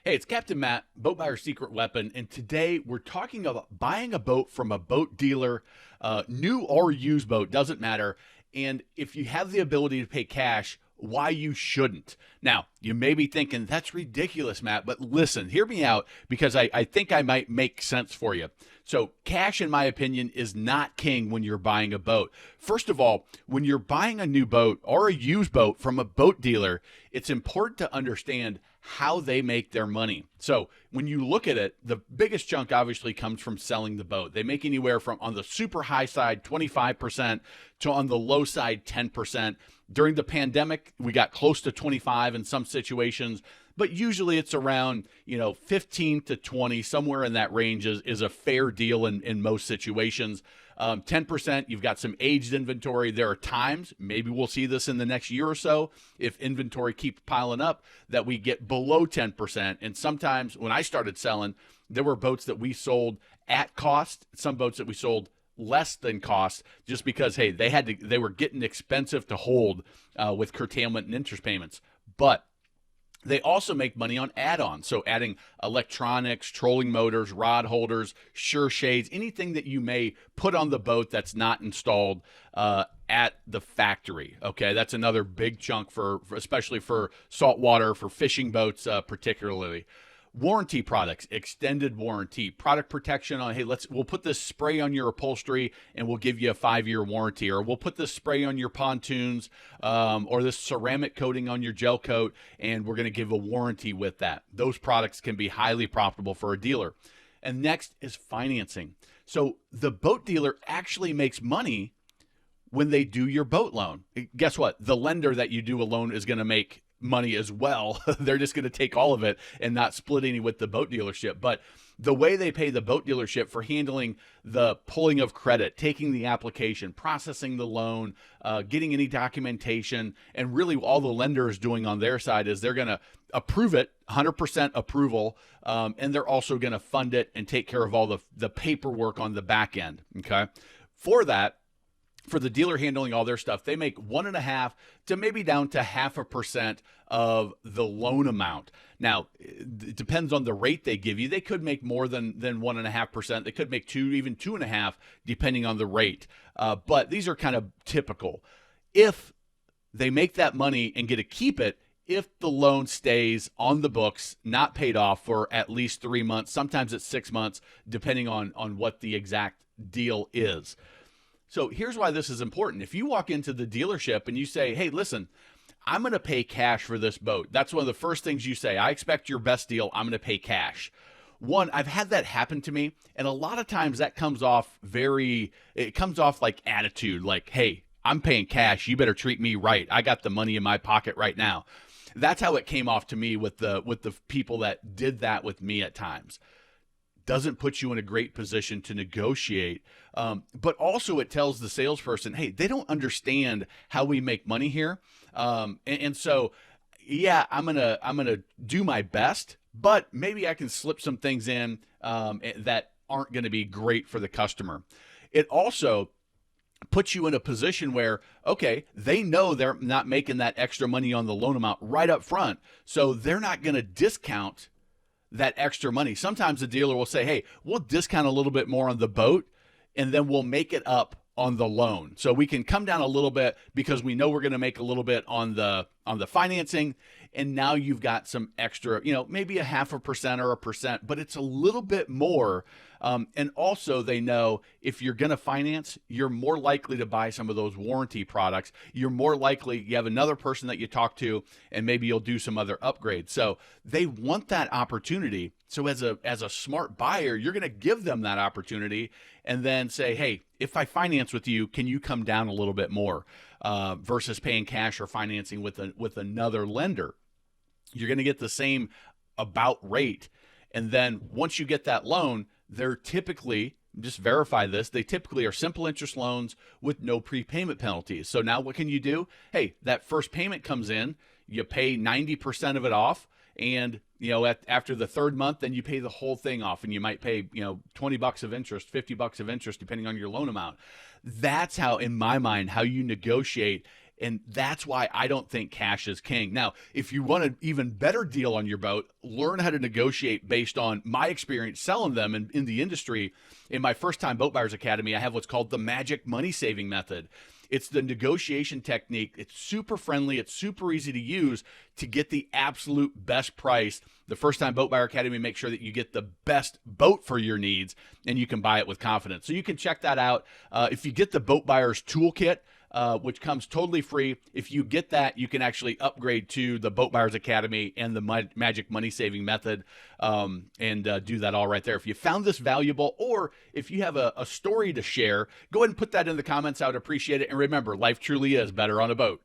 Hey, it's Captain Matt, Boat Buyer's Secret Weapon, and today we're talking about buying a boat from a boat dealer, new or used boat, doesn't matter. And if you have the ability to pay cash, why you shouldn't. Now, you may be thinking, that's ridiculous, Matt, but listen, hear me out because I think I might make sense for you. So, cash, in my opinion, is not king when you're buying a boat. First of all, when you're buying a new boat or a used boat from a boat dealer, it's important to understand how they make their money. So when you look at it, the biggest chunk obviously comes from selling the boat. They make anywhere from, on the super high side, 25% to on the low side, 10%. During the pandemic, we got close to 25 in some situations, but usually it's around, 15 to 20, somewhere in that range is a fair deal in most situations. 10%, you've got some aged inventory. There are times, maybe we'll see this in the next year or so, if inventory keeps piling up, that we get below 10%. And sometimes when I started selling, there were boats that we sold at cost, some boats that we sold less than cost, just because, hey, they were getting expensive to hold with curtailment and interest payments. But they also make money on add-ons, so adding electronics, trolling motors, rod holders, sure shades, anything that you may put on the boat that's not installed at the factory. Okay, that's another big chunk for especially for saltwater, for fishing boats, particularly. Warranty products, extended warranty, product protection on, hey, we'll put this spray on your upholstery and we'll give you a 5-year warranty, or we'll put this spray on your pontoons, or this ceramic coating on your gel coat, and we're going to give a warranty with that. Those products can be highly profitable for a dealer. And next is financing. So the boat dealer actually makes money when they do your boat loan. Guess what? The lender that you do a loan is going to make money as well. They're just going to take all of it and not split any with the boat dealership. But the way they pay the boat dealership for handling the pulling of credit, taking the application, processing the loan, getting any documentation, and really all the lender is doing on their side is they're going to approve it, 100% approval, and they're also going to fund it and take care of all the paperwork on the back end. Okay. For that, for the dealer handling all their stuff, they make 1.5 to maybe down to 0.5% of the loan amount. Now, it depends on the rate they give you. They could make more than 1.5%. They could make 2, even 2.5, depending on the rate. But these are kind of typical. If they make that money and get to keep it, if the loan stays on the books, not paid off for at least 3 months, sometimes it's 6 months, depending on what the exact deal is. So here's why this is important. If you walk into the dealership and you say, hey, listen, I'm going to pay cash for this boat. That's one of the first things you say. I expect your best deal. I'm going to pay cash. One, I've had that happen to me. And a lot of times that comes off like attitude, like, hey, I'm paying cash. You better treat me right. I got the money in my pocket right now. That's how it came off to me with the people that did that with me at times. Doesn't put you in a great position to negotiate. But also it tells the salesperson, hey, they don't understand how we make money here. And so, yeah, I'm gonna do my best, but maybe I can slip some things in that aren't going to be great for the customer. It also puts you in a position where, okay, they know they're not making that extra money on the loan amount right up front, so they're not going to discount that extra money. Sometimes the dealer will say, hey, we'll discount a little bit more on the boat and then we'll make it up on the loan. So we can come down a little bit because we know we're going to make a little bit on the financing. And now you've got some extra, maybe 0.5% or 1%, but it's a little bit more. And also they know if you're going to finance, you're more likely to buy some of those warranty products. You're more likely, you have another person that you talk to, and maybe you'll do some other upgrades. So they want that opportunity. So as a smart buyer, you're going to give them that opportunity and then say, hey, if I finance with you, can you come down a little bit more versus paying cash or financing with another lender? You're going to get the same about rate. And then once you get that loan, they're typically, just verify this, they typically are simple interest loans with no prepayment penalties. So now what can you do? Hey, that first payment comes in, you pay 90% of it off, and after the third month, then you pay the whole thing off, and you might pay $20 of interest, $50 of interest, depending on your loan amount. That's how, in my mind, how you negotiate And that's why I don't think cash is king. Now, if you want an even better deal on your boat, learn how to negotiate based on my experience selling them in the industry. In my first time Boat Buyers Academy, I have what's called the magic money saving method. It's the negotiation technique. It's super friendly. It's super easy to use to get the absolute best price. The first time Boat Buyer Academy makes sure that you get the best boat for your needs and you can buy it with confidence. So you can check that out. If you get the Boat Buyers Toolkit, which comes totally free. If you get that, you can actually upgrade to the Boat Buyers Academy and the Magic Money Saving Method, and do that all right there. If you found this valuable, or if you have a story to share, go ahead and put that in the comments. I would appreciate it. And remember, life truly is better on a boat.